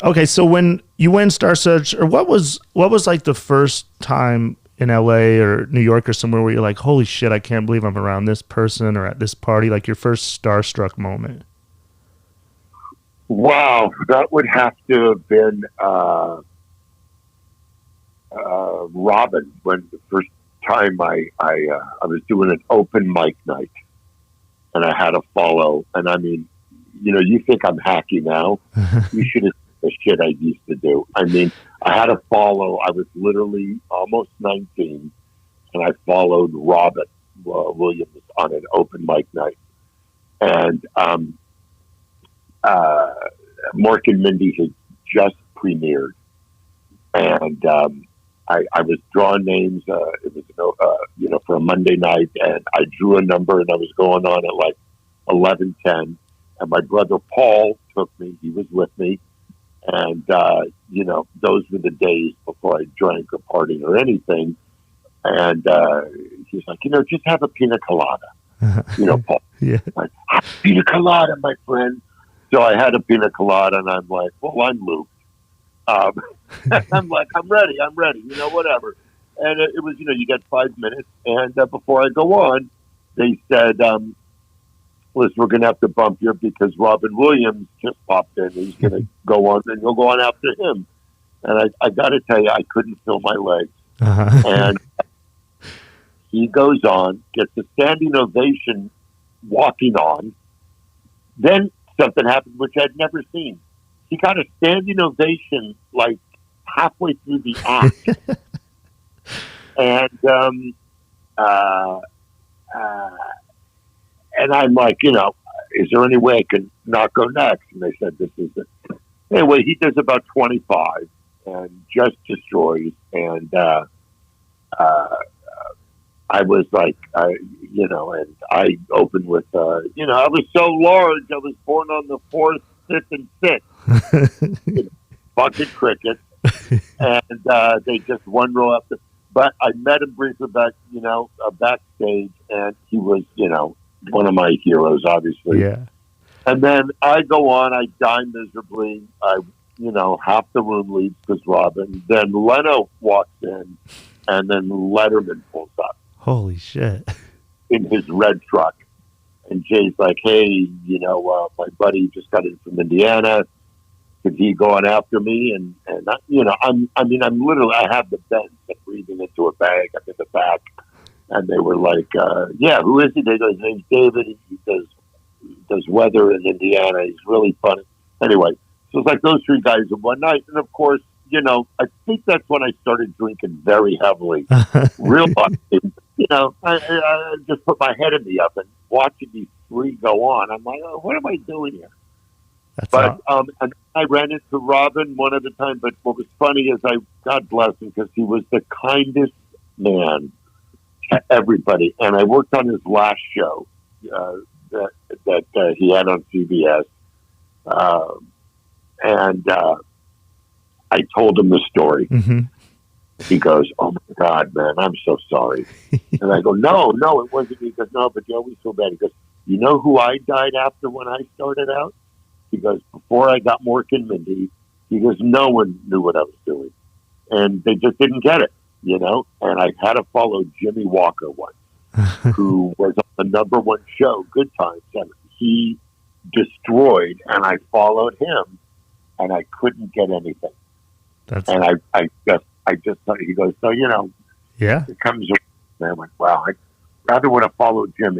Okay, so when you went Star Search, or what was like the first time in LA or New York or somewhere where you're like, holy shit, I can't believe I'm around this person or at this party, like your first starstruck moment? Wow, that would have to have been Robin when the first time I was doing an open mic night and I had to follow. And I mean, you think I'm hacky now? You should have seen the shit I used to do. I mean, I had to follow. I was literally almost 19, and I followed Robin Williams on an open mic night, and Mork and Mindy had just premiered, and I was drawing names. It was for a Monday night, and I drew a number, and I was going on at like 11:10, and my brother Paul took me. He was with me, and those were the days before I drank or partied or anything. And he's like, just have a pina colada. Paul. Yeah. Like, pina colada, my friend. So I had a pina colada, and I'm like, well, I'm looped. I'm like, I'm ready, whatever. And it was, you get 5 minutes. And before I go on, they said, listen, we're going to have to bump you because Robin Williams just popped in. He's going to go on, and you'll go on after him. And I got to tell you, I couldn't feel my legs. And he goes on, gets a standing ovation walking on. Then something happened which I'd never seen. He got a standing ovation like halfway through the act. And I'm like, is there any way I can not go next? And they said, this is it. Anyway, he does about 25 and just destroys. And I was like, and I opened with, I was so large. I was born on the 4th, 5th, and 6th. Bucket cricket. And they just one row up. But I met him briefly backstage, and he was, one of my heroes, obviously. Yeah. And then I go on, I die miserably. Half the room leaves because Robin. Then Leno walks in, and then Letterman pulls up. Holy shit. In his red truck. And Jay's like, hey, my buddy just got in from Indiana. Could he go on after me? And I'm literally, I have the Benz. I'm breathing into a bag. I'm in the back. And they were like, yeah, who is he? They go, his name's David. He does weather in Indiana. He's really funny. Anyway, so it's like those three guys in one night. And of course, I think that's when I started drinking very heavily. Real I just put my head in the oven watching these three go on. I'm like, oh, what am I doing here? And I ran into Robin one at a time. But what was funny is God bless him, because he was the kindest man to everybody. And I worked on his last show that he had on CBS. I told him the story. Mm-hmm. He goes, oh my God, man, I'm so sorry. And I go, no, it wasn't me. He goes, no, but you always feel bad. He goes, you know who I died after when I started out? He goes, before I got Mork and Mindy, he goes, no one knew what I was doing. And they just didn't get it, And I had to follow Jimmy Walker once, who was on the number one show, Good Times. And he destroyed, and I followed him, and I couldn't get anything. I just thought, he goes, so, yeah, it comes around. And I went, wow, I rather would have followed Jimmy.